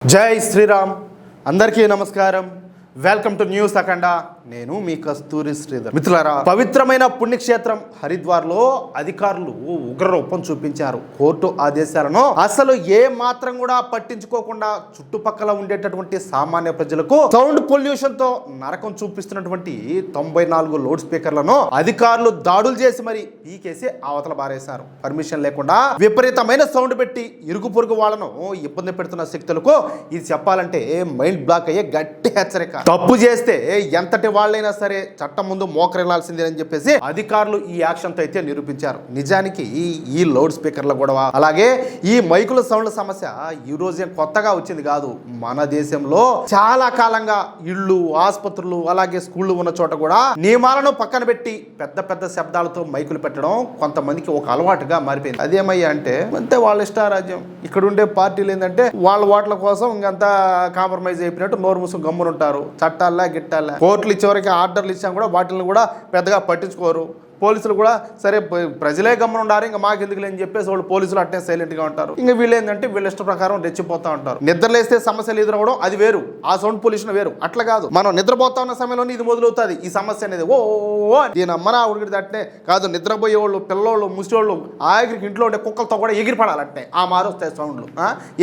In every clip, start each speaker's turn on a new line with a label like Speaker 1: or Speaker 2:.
Speaker 1: జై శ్రీరామ్ అందరికీ నమస్కారం. వెల్కమ్ టు న్యూస్ అఖండ. నేను మీ కస్తూరి శ్రీధర్. మిత్రులారా, పవిత్రమైన పుణ్యక్షేత్రం హరిద్వార్లో అధికారులు ఉగ్రరూపం చూపించారు. కోర్టు ఆదేశాలను అసలు ఏ మాత్రం కూడా పట్టించుకోకుండా చుట్టుపక్కల ఉండేటటువంటి సామాన్య ప్రజలకు సౌండ్ పొల్యూషన్ తో నరకం చూపిస్తున్నటువంటి 94 లౌడ్ స్పీకర్లను అధికారులు దాడులు చేసి మరి పీకేసి అవతల బారేశారు. పర్మిషన్ లేకుండా విపరీతమైన సౌండ్ పెట్టి ఇరుగు పొరుగు వాళ్ళను ఇబ్బంది పెడుతున్న శక్తులకు ఇది చెప్పాలంటే మైండ్ బ్లాక్ అయ్యే గట్టి హెచ్చరిక. తప్పు చేస్తే ఎంతటి వాళ్ళైనా సరే చట్టం ముందు మోకరిల్లాల్సిందేనని చెప్పేసి అధికారులు ఈ యాక్షన్ తో అయితే నిరూపించారు. నిజానికి ఈ లౌడ్ స్పీకర్ల గొడవ, అలాగే ఈ మైకుల సౌండ్ల సమస్య ఈ రోజే కొత్తగా వచ్చింది కాదు. మన దేశంలో చాలా కాలంగా ఇళ్ళు, ఆసుపత్రులు, అలాగే స్కూళ్ళు ఉన్న చోట కూడా నియమాలను పక్కన పెట్టి పెద్ద పెద్ద శబ్దాలతో మైకులు పెట్టడం కొంతమందికి ఒక అలవాటుగా మారిపోయింది. అదేమయ్యా అంటే అంతే వాళ్ళ ఇష్టారాజ్యం. ఇక్కడ ఉండే పార్టీలు ఏంటంటే వాళ్ళ ఓట్ల కోసం ఇంకంతా కాంప్రమైజ్ అయిపోయినట్టు నోరు మూసుకు గమ్మునుంటారు. చట్టాలా గిట్టాలా, కోర్టులు ఇచ్చేవరకు ఆర్డర్లు ఇచ్చాం కూడా వాటిని కూడా పెద్దగా పట్టించుకోరు. పోలీసులు కూడా సరే ప్రజలే గమనం ఉండారు, ఇంకా మాకు ఎందుకు లేని చెప్పేసి వాళ్ళు పోలీసులు అట్టే సైలెంట్గా ఉంటారు. ఇంకా వీళ్ళు ఏంటంటే వీళ్ళ ఇష్ట ప్రకారం రెచ్చిపోతూ ఉంటారు. నిద్రలేస్తే సమస్యలు ఎదురవడం అది వేరు, ఆ సౌండ్ పొల్యూషన్ వేరు. అట్లా కాదు, మనం నిద్రపోతా ఉన్న సమయంలోనే ఇది మొదలవుతుంది ఈ సమస్య అనేది. ఓ దీని అమ్మనా ఉడికి అట్నే కాదు, నిద్రపోయే వాళ్ళు, పిల్లోళ్ళు, ముసలోళ్ళు, ఆఖరికి ఇంట్లో ఉండే కుక్కలతో కూడా ఎగిరిపడాలి అట్నే. ఆ మారొస్తాయి సౌండ్లు.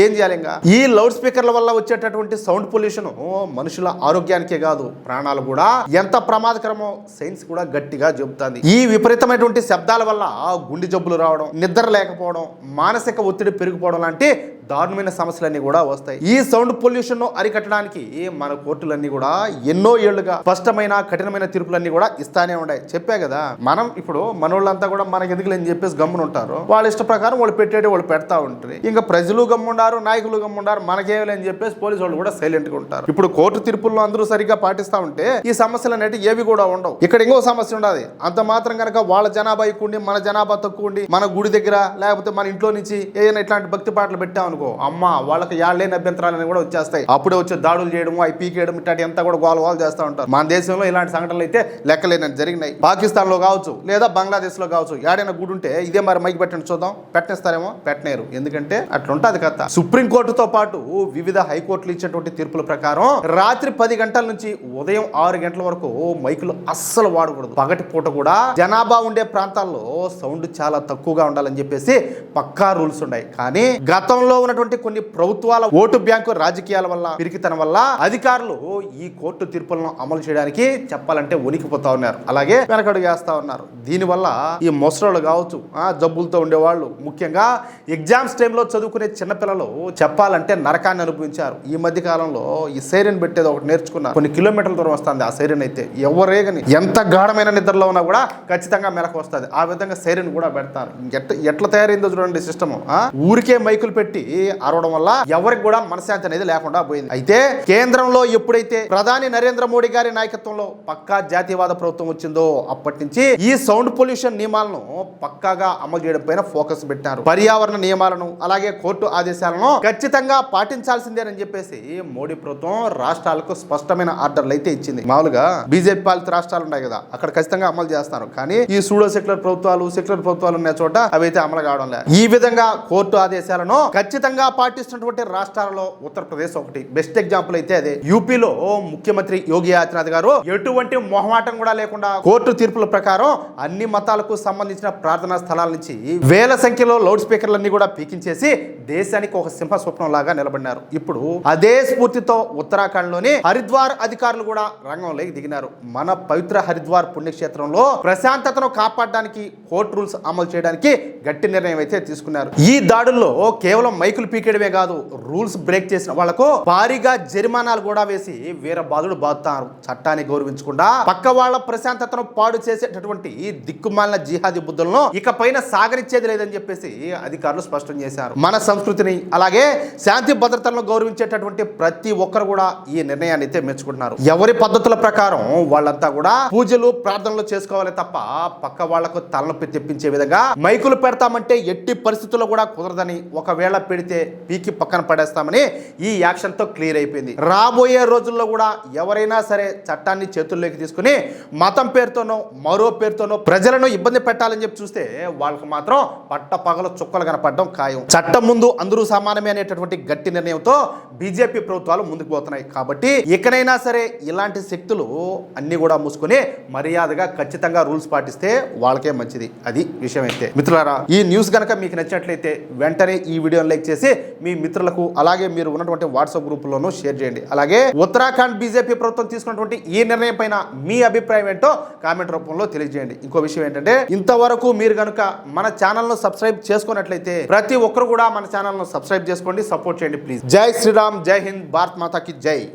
Speaker 1: ఏం చేయాలి? ఇంకా ఈ లౌడ్ స్పీకర్ల వల్ల వచ్చేటటువంటి సౌండ్ పొల్యూషన్ మనుషుల ఆరోగ్యానికే కాదు, ప్రాణాలు కూడా ఎంత ప్రమాదకరమో సైన్స్ కూడా గట్టిగా చెబుతుంది. ఈ విపరీతమైనటువంటి శబ్దాల వల్ల గుండె జబ్బులు రావడం, నిద్ర లేకపోవడం, మానసిక ఒత్తిడి పెరిగిపోవడం లాంటి దారుణమైన సమస్యలన్నీ కూడా వస్తాయి. ఈ సౌండ్ పొల్యూషన్ ను అరికట్టడానికి మన కోర్టులన్నీ కూడా ఎన్నో ఏళ్లుగా స్పష్టమైన కఠినమైన తీర్పులన్నీ కూడా ఇస్తానే ఉన్నాయి. చెప్పా కదా, మనం ఇప్పుడు మనోళ్ళంతా కూడా మనకి ఎందుకు లేని చెప్పేసి గమ్మున ఉంటారు. వాళ్ళ ఇష్ట ప్రకారం వాళ్ళు పెట్టేటి వాళ్ళు పెడతా ఉంటారు. ఇంకా ప్రజలు గమ్ముండారు, నాయకులు గమ్ముండారు, మనకేమీ లేని చెప్పేసి పోలీసు వాళ్ళు కూడా సైలెంట్ గా ఉంటారు. ఇప్పుడు కోర్టు తీర్పుల్లో అందరూ సరిగ్గా పాటిస్తా ఉంటే ఈ సమస్యలు అనేవి ఏవి కూడా ఉండవు. ఇక్కడ ఇంకో సమస్య ఉండదు. అంత మాత్రం కనుక వాళ్ళ జనాభా ఎక్కువ ఉండి మన జనాభా తక్కువ ఉండి మన గుడి దగ్గర లేకపోతే మన ఇంట్లో నుంచి ఏదైనా ఇట్లాంటి భక్తి పాటలు పెట్టాం అనుకో, అమ్మ వాళ్ళకి యాళ్ళేని అభ్యంతరాలని కూడా వచ్చేస్తాయి. అప్పుడే వచ్చి దాడులు చేయడం, అవి పీకేయడం, ఇట్లాంటి అంతా కూడా గోల చేస్తూ ఉంటారు. మన దేశంలో ఇలాంటి సంఘటనలు అయితే లెక్కలేనని జరిగినాయి. పాకిస్తాన్ లో కావచ్చు, లేదా బంగ్లాదేశ్ లో కావచ్చు, ఏడైనా గుడి ఉంటే ఇదే మరి మైకి పెట్టండి చూద్దాం, పెట్టనేస్తారేమో, పెట్టనేరు. ఎందుకంటే అట్లుంటది కథ. సుప్రీంకోర్టుతో పాటు వివిధ హైకోర్టులు ఇచ్చేటువంటి తీర్పుల ప్రకారం రాత్రి 10 గంటల నుంచి ఉదయం 6 గంటల వరకు మైకులు అస్సలు వాడకూడదు. పగటి పూట కూడా జనాభా ఉండే ప్రాంతాల్లో సౌండ్ చాలా తక్కువగా ఉండాలని చెప్పేసి పక్కా రూల్స్ ఉన్నాయి. కానీ గతంలో ఉన్నటువంటి కొన్ని ప్రభుత్వాల ఓటు బ్యాంకు రాజకీయాల వల్ల, పిరికితనం వల్ల అధికారులు ఈ కోర్టు తీర్పులను అమలు చేయడానికి చెప్పాలంటే వణికిపోతా ఉన్నారు, అలాగే వెనకడుగు వేస్తా ఉన్నారు. దీనివల్ల ఈ ముసలోళ్ళు కావచ్చు, జబ్బులతో ఉండేవాళ్ళు, ముఖ్యంగా ఎగ్జామ్స్ టైంలో చదువుకునే చిన్నపిల్లలు చెప్పాలంటే నరకాన్ని అనుభవించారు. ఈ మధ్య కాలంలో ఈ సైరన్ పెట్టేది ఒకటి నేర్చుకున్నారు. కొన్ని కిలోమీటర్ల దూరం వస్తుంది ఆ సైరన్. అయితే ఎవరేగని ఎంత గాఢమైన నిద్రలో ఉన్నా కూడా ఖచ్చితంగా మెలకు వస్తుంది. ఆ విధంగా సైరన్ కూడా పెడతారు. ఎట్లా తయారైందో చూడండి సిస్టమ్. ఊరికే మైకులు పెట్టి అరవడం వల్ల ఎవరికి కూడా మనశ్శాంతి అనేది లేకుండా పోయింది. అయితే కేంద్రంలో ఎప్పుడైతే ప్రధాని నరేంద్ర మోడీ గారి నాయకత్వంలో పక్కా జాతీయవాద ప్రభుత్వం వచ్చిందో అప్పటి నుంచి ఈ సౌండ్ పొల్యూషన్ నియమాలను పక్కాగా అమలు చేయడం పైన ఫోకస్ పెట్టారు. పర్యావరణ నియమాలను, అలాగే కోర్టు ఆదేశాలను ఖచ్చితంగా పాటించాల్సిందేనని చెప్పేసి మోడీ ప్రభుత్వం రాష్ట్రాలకు స్పష్టమైన ఆర్డర్లు అయితే ఇచ్చింది. మామూలుగా బీజేపీ పాలిత రాష్ట్రాలు ఉన్నాయి కదా, అక్కడ ఖచ్చితంగా అమలు చేస్తారు. కానీ ఈ సూడో సెక్యులర్ ప్రభుత్వాలు ఉన్న చోట అవైతే అమలు కావడం లేదు. ఈ విధంగా కోర్టు ఆదేశాలను ఖచ్చితంగా పాటిస్తున్నటువంటి రాష్ట్రాలలో ఉత్తరప్రదేశ్ ఒకటి. బెస్ట్ ఎగ్జాంపుల్ అయితే అదే. యూపీలో ముఖ్యమంత్రి యోగి ఆదిత్యనాథ్ గారు ఎటువంటి మొహమాటం కూడా లేకుండా కోర్టు తీర్పుల ప్రకారం అన్ని మతాలకు సంబంధించిన ప్రార్థనా స్థలాల నుంచి వేల సంఖ్యలో లౌడ్ స్పీకర్లన్నీ కూడా పీకించేసి దేశానికి ఒక సింహ స్వప్నం లాగా నిలబడినారు. ఇప్పుడు అదే స్ఫూర్తితో ఉత్తరాఖండ్ లోని హరిద్వార్ అధికారులు కూడా రంగంలోకి దిగినారు. మన పవిత్ర హరిద్వార్ పుణ్యక్షేత్రంలో ప్రశాంతతను కాపాడడానికి కోర్టు రూల్స్ అమలు చేయడానికి గట్టి నిర్ణయం అయితే తీసుకున్నారు. ఈ దాడుల్లో కేవలం మైకులు పీకేయడమే కాదు, రూల్స్ బ్రేక్ చేసిన వాళ్లకు భారీగా జరిమానాలు కూడా వేసి వీర బాధుడు బాదుతారు. చట్టాన్ని గౌరవించకుండా పక్క వాళ్ళ ప్రశాంతతను పాడు చేసేటటువంటి దిక్కుమాలిన జిహాదీ బుద్ధులను ఇక పైన సాగరిచ్చేది లేదని చెప్పేసి అధికారులు స్పష్టం చేశారు. మన సంస్కృతిని, అలాగే శాంతి భద్రతలను గౌరవించేటటువంటి ప్రతి ఒక్కరు కూడా ఈ నిర్ణయాన్ని అయితే మెచ్చుకుంటున్నారు. ఎవరి పద్ధతుల ప్రకారం వాళ్ళంతా కూడా పూజలు, ప్రార్థనలు చేసుకోవాలి తప్ప పక్క వాళ్లకు తలనొప్పి తెప్పించే విధంగా మైకులు పెడతామంటే ఎట్టి పరిస్థితుల్లో కూడా కుదరదని, ఒకవేళ పెడితే పీకి పక్కన పడేస్తామని ఈ యాక్షన్తో క్లియర్ అయిపోయింది. రాబోయే రోజుల్లో కూడా ఎవరైనా సరే చట్టాన్ని చేతుల్లోకి తీసుకుని మతం పేరుతోనో మరో పేరుతోనో ప్రజలను ఇబ్బంది పెట్టాలని చెప్పి చూస్తే వాళ్ళకు మాత్రం పట్ట పగల చుక్కలు కనపడడం ఖాయం. చట్టం ముందు అందరూ సమానమే అనేటటువంటి గట్టి నిర్ణయంతో బీజేపీ ప్రభుత్వాలు ముందుకు పోతున్నాయి. కాబట్టి ఇకనైనా సరే ఇలాంటి శక్తులు అన్ని కూడా మూసుకొని మర్యాదగా ఖచ్చితంగా రూల్స్ పాటిస్తే వాళ్ళకే మంచిది. అది విషయం. అయితే మిత్రులారా, ఈ న్యూస్ కనుక మీకు నచ్చినట్లయితే వెంటనే ఈ వీడియోని లైక్ చేసి మీ మిత్రులకు అలాగే మీరు ఉన్నటువంటి వాట్సాప్ గ్రూపుల్లోనూ షేర్ చేయండి. అలాగే ఉత్తరాఖండ్ బీజేపీ ప్రభుత్వం తీసుకున్నటువంటి ఈ నిర్ణయం పైన మీ అభిప్రాయం ఏంటో కామెంట్ రూపంలో తెలియజేయండి. ఇంకో విషయం ఏంటంటే, ఇంతవరకు మీరు కనుక మన ఛానల్ను సబ్స్క్రైబ్ చేసుకున్నట్లయితే ప్రతి ఒక్కరు కూడా మన ఛానల్ను సబ్స్క్రైబ్ చేసుకోండి, సపోర్ట్ చేయండి ప్లీజ్. జై శ్రీరామ్, జై హింద్, భారత్ మాతాకి జై.